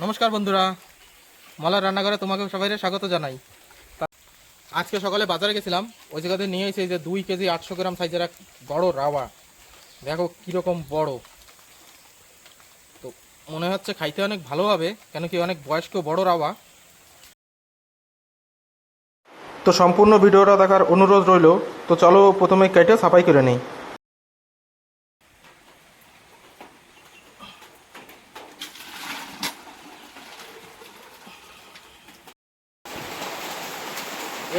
নমস্কার বন্ধুরা, মলার রান্নাঘরে তোমাকে সবাই স্বাগত জানাই। আজকে সকালে বাজারে গেছিলাম, ওই জায়গাতে নিয়ে এসে যে 2 কেজি 800 গ্রাম সাইজের এক বড় রাওয়া। দেখো কীরকম বড়, তো মনে হচ্ছে খাইতে অনেক ভালো হবে, কেন কি অনেক বয়স্ক বড় রাওয়া। তো সম্পূর্ণ ভিডিওটা দেখার অনুরোধ রইল। তো চলো প্রথমে কেটে সাফাই করে নেই।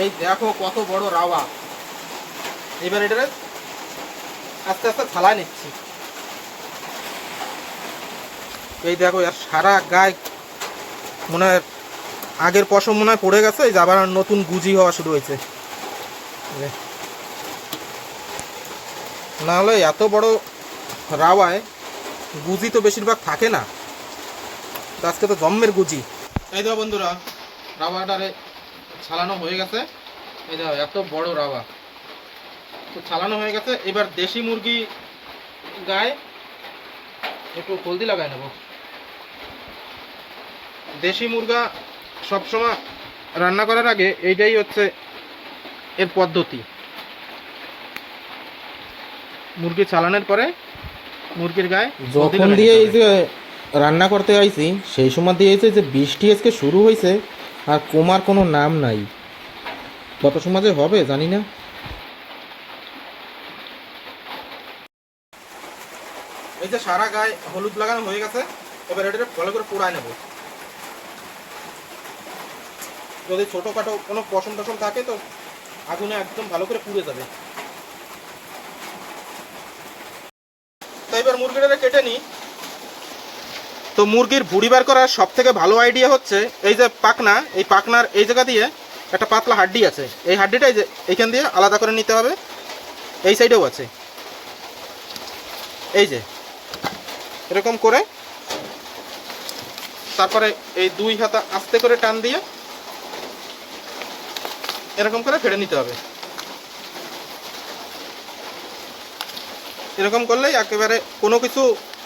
এই দেখো কত বড় রাওয়া। এবার এটা আস্তে আস্তে ছালাই নিচ্ছি। এই দেখো এর সারা গায়ে মনে হয় আগের পশম মনে হয় পড়ে গেছে, এই যে আবার নতুন গুজি হওয়া শুরু হয়েছে। না হলে এত বড় রাওয়ায় গুজি তো বেশিরভাগ থাকে না, আজকে তো জম্মের গুজি। এই দেখো বন্ধুরা, রাওয়াটারে ছালানো হয়ে গেছে। এই দেখো এত বড় রাওয়া তো ছালানো হয়ে গেছে। এবার দেশি মুরগি গায়ে একটু হলদি লাগাই নেব। দেশি মুরগা সবসময় রান্না করার আগে এইটাই হচ্ছে এর পদ্ধতি। মুরগি চালানোর পরে মুরগির গায়ে যখন দিয়ে এই যে রান্না করতে আইছি সেই সময় দিয়েছে যে বৃষ্টি আজকে শুরু হয়েছে আর কমার কোনো নাম নাই। কত সময় যে হবে জানি না। এই যে সারা গায়ে হলুদ লাগানো হয়ে গেছে, এবার এটা ভালো করে পোড়ায় নেব। যদি ছোটোখাটো কোনো পশম টসম থাকে তো আগুনে একদম ভালো করে পুড়ে যাবে। তো এবার মুরগিটা কেটে নিই। তো মুরগির ভুড়ি বার করার সব থেকে ভালো আইডিয়া হচ্ছে এই যে পাখনা, এই পাখনার এই জায়গা দিয়ে একটা পাতলা হাড্ডি আছে, এই হাড্ডিটা এই যে এইখান দিয়ে আলাদা করে নিতে হবে। এই সাইডেও আছে, এই যে এরকম করে তারপরে এই 2 হাতা আস্তে করে টান দিয়ে এরকম করে ফেড়ে নিতে হবে। এরকম করলেই একেবারে কোনো কিছু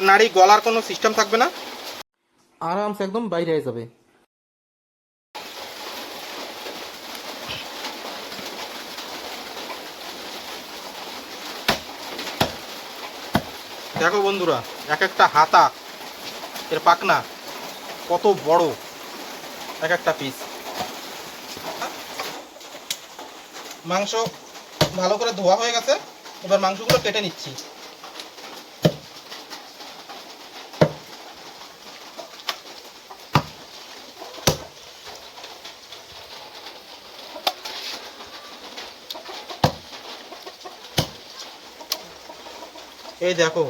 নাড়ি গলার কোনো সিস্টেম থাকবে না, আরামসে একদম বাইরে হয়ে যাবে। দেখো বন্ধুরা, এক একটা হাতা এর পাখনা কত বড়, এক একটা পিস। মাংস ভালো করে ধোয়া হয়ে গেছে, এবার মাংসগুলো কেটে নিচ্ছি। এই দেখো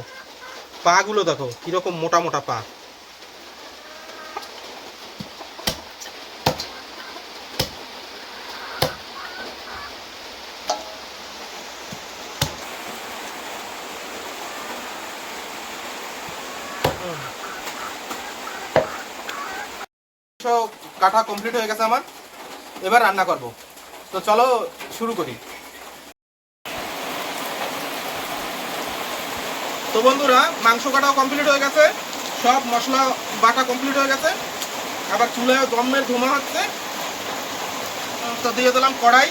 পা গুলো দেখো কিরকম মোটা মোটা পা। সব কাটা কমপ্লিট হয়ে গেছে আমার, এবার রান্না করব। তো চলো শুরু করি। তো বন্ধুরা, মাংস কাটাও কমপ্লিট হয়ে গেছে, সব মশলা বাটা কমপ্লিট হয়ে গেছে, আবার চুলায় দমের ধোঁয়া হচ্ছে। তো দিয়ে দিলাম কড়াই,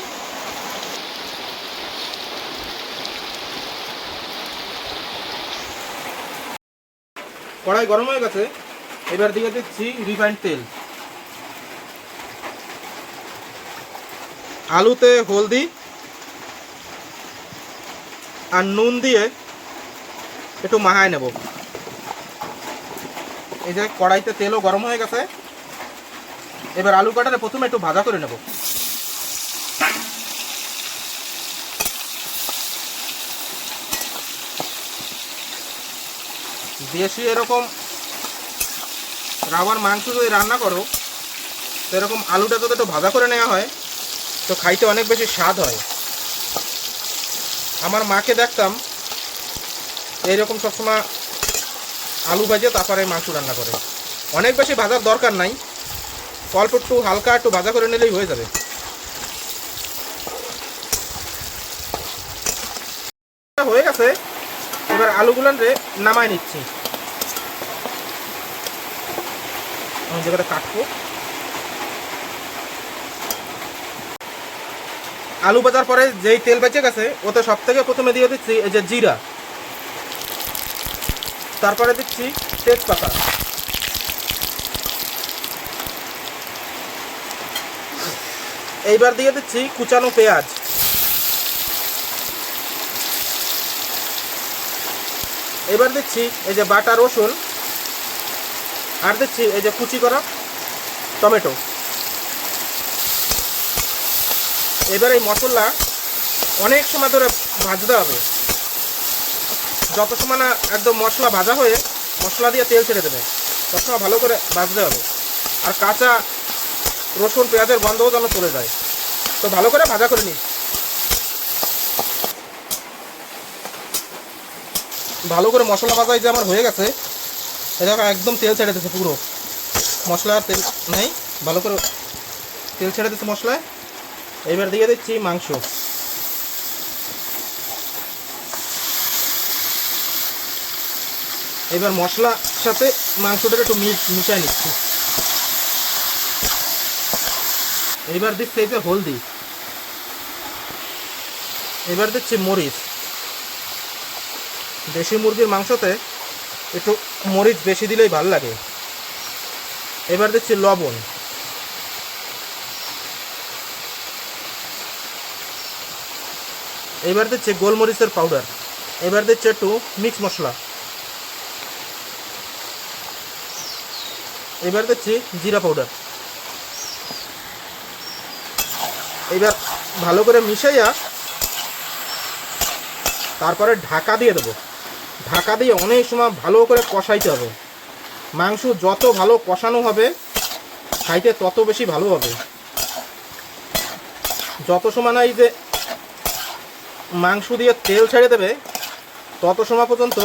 কড়াই গরম হয়ে গেছে, এবার দিয়ে দিচ্ছি রিফাইন্ড তেল। আলুতে হলদি আর নুন দিয়ে একটু মাখায় নেব। এই যে কড়াইতে তেলও গরম হয়ে গেছে, এবার আলু কাটারে প্রথমে একটু ভাজা করে নেব। দেশি এরকম রাওয়ার মাংস যদি রান্না করো এরকম আলুটা যদি একটু ভাজা করে নেওয়া হয় তো খাইতে অনেক বেশি স্বাদ হয়। আমার মাকে দেখতাম এইরকম সবসময় আলু ভাজে তারপরে মাংস রান্না করে। অনেক বেশি ভাজার দরকার নাই, অল্প একটু হালকা একটু ভাজা করে নিলেই হয়ে যাবে। হয়ে গেছে, এবার আলুগুলো নামায় নিচ্ছি। আমি জায়গাটা কাটবো। আলু ভাজার পরে যেই তেল বেঁচে গেছে ওতে সব থেকে প্রথমে দিয়ে দিচ্ছি এই যে জিরা, তারপরে দিচ্ছি তেজপাতা, এইবার দিয়ে দিচ্ছি কুচানো পেঁয়াজ, এবার দিচ্ছি এই যে বাটা রসুন, আর দিচ্ছি এই যে কুচি করা টমেটো। এবার এই মশলা অনেক সময় ধরে ভাজতে হবে, যত সময় না একদম মশলা ভাজা হয়ে মশলা দিয়ে তেল ছেড়ে দেবে তত সময় ভালো করে ভাজতে হবে। আর কাঁচা রসুন পেঁয়াজের গন্ধও যেন চলে যায়, তো ভালো করে ভাজা করে নিই। ভালো করে মশলা ভাজা এই যে আমার হয়ে গেছে, এটা একদম তেল ছেড়ে দিচ্ছে, পুরো মশলা আর তেল নেই, ভালো করে তেল ছেড়ে দিচ্ছে মশলায়। এবার দিয়ে দিচ্ছি মাংস, এবার মশলার সাথে মাংসটা একটু মিশাই নিচ্ছি। এবার দিচ্ছি এই যে হলদি, এবার দিচ্ছি মরিচ, দেশি মুরগির মাংসতে একটু মরিচ বেশি দিলেই ভালো লাগে। এবার দিচ্ছি লবণ, এবার দিচ্ছি গোলমরিচের পাউডার, এবার দিচ্ছি একটু মিক্স মশলা, এবার দিচ্ছি জিরা পাউডার। এবার ভালো করে মিশাইয়া তারপরে ঢাকা দিয়ে দেবো। ঢাকা দিয়ে অনেক সময় ভালো করে কষাইতে হবে। মাংস যত ভালো কষানো হবে খাইতে তত বেশি ভালো হবে। যত সময় না এই যে মাংস দিয়ে তেল ছেড়ে দেবে তত সময় পর্যন্ত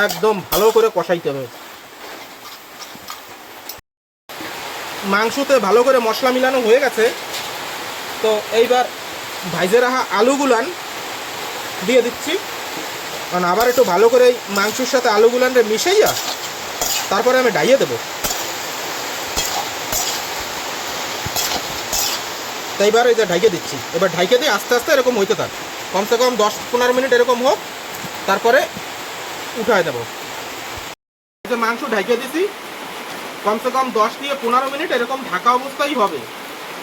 একদম ভালো করে কষাইতে হবে। মাংসতে ভালো করে মশলা মিলানো হয়ে গেছে, তো এইবার ভাইজে রাখা আলুগুলান দিয়ে দিচ্ছি। কারণ আবার একটু ভালো করে এই মাংসের সাথে আলুগুলানরে মিশাইয়া তারপরে আমি ডাইয়ে দেবো। তাই এবার এই যে ঢাইকে দিচ্ছি, এবার ঢাইকে দিয়ে আস্তে আস্তে এরকম হইতে থাক, কমসে কম 10-15 মিনিট এরকম হোক, তারপরে উঠায় দেবো। এই যে মাংস ঢাইকে দিছি, কমসে কম 10-15 মিনিট এরকম ঢাকা অবস্থায় হবে।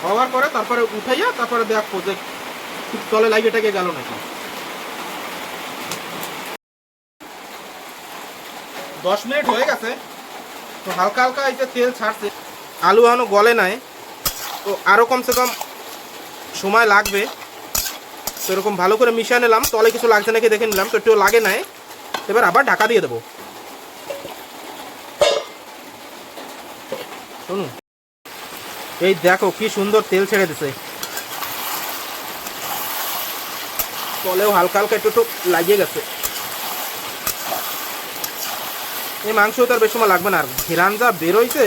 হওয়ার পরে তারপরে উঠাইয়া তারপরে দেখো যে তলে লাগিয়েটাকে গেল নাকি। 10 মিনিট হয়ে গেছে, তো হালকা হালকা এই যে তেল ছাড়ছে, আলু এখনো গলে নাই, তো আরও কমসে কম সময় লাগবে। তো এরকম ভালো করে মিশিয়ে নিলাম, তলে কিছু লাগছে নাকি দেখে নিলাম, তো একটু লাগে নাই। এবার আবার ঢাকা দিয়ে দেবো। শুনুন, এই দেখো কি সুন্দর তেল ছেড়ে দিছে, তলেও হালকা হালকা একটু একটু লাগিয়ে গেছে। এই মাংস তার বেশি সময় লাগবে না। আর ঘেরান যা বেরোইছে,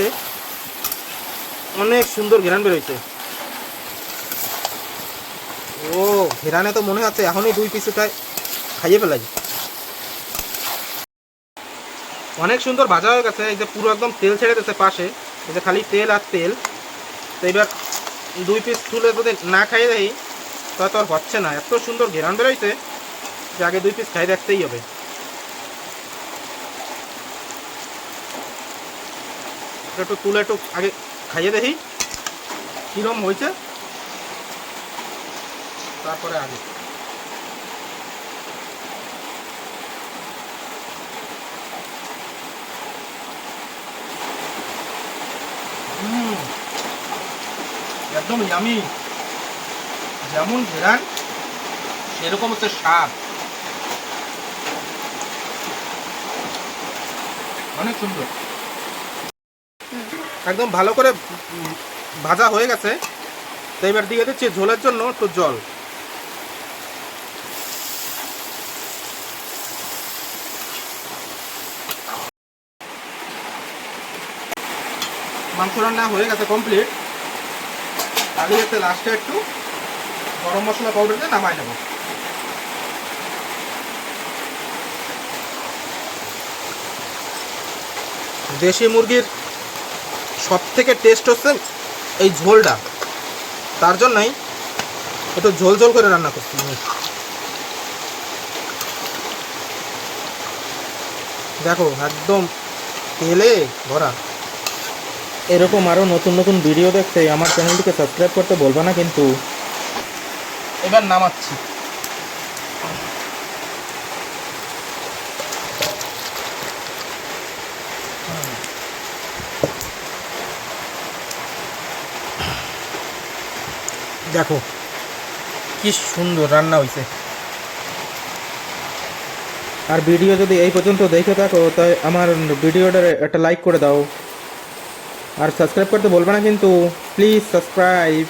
অনেক সুন্দর ঘেরান বেরোইছে। ও ঘেরানে তো মনে হচ্ছে এখনই 2 পিস উঠায় খাইয়ে ফেলাই। অনেক সুন্দর ভাজা হয়ে গেছে, এই যে পুরো একদম তেল ছেড়ে দিয়েছে পাশে, এই যে খালি তেল আর তেল। তো এবার 2 পিস তুলে যদি না খাইয়ে দেয় তা তো আর হচ্ছে না। এত সুন্দর ঘেরান বেরোইছে যে আগে 2 পিস খাই রাখতেই হবে। একটু তুলে একটু আগে খাইয়ে দেখি কীরকম হয়েছে, তারপরে আগে। একদম ইয়ামি, যেমন ঘেরান সেরকম হচ্ছে স্বাদ, অনেক সুন্দর। একদম ভালো করে ভাজা হয়ে গেছে, তো এবার দিয়ে দিচ্ছি ঝোলের জন্য একটু জল। মাংস রান্না হয়ে গেছে কমপ্লিট। তাহলে এতে লাস্টে একটু গরম মশলা পাউডার দিয়ে নামাই নেব। দেশি মুরগির সব থেকে টেস্ট হচ্ছে এই ঝোলটা, তার জন্যই একটু ঝোল ঝোল করে রান্না করছি আমি। দেখো একদম তেলে ভরা। এরকম আরও নতুন নতুন ভিডিও দেখতে আমার চ্যানেলটিকে সাবস্ক্রাইব করতে বলবা না কিন্তু। এবার নামাচ্ছি। দেখো কি সুন্দর রান্না হয়েছে। আর ভিডিও যদি এই পর্যন্ত দেখে থাকো তাই আমার ভিডিওটা একটা লাইক করে দাও, আর সাবস্ক্রাইব করতে বলবে না কিন্তু, প্লিজ সাবস্ক্রাইব।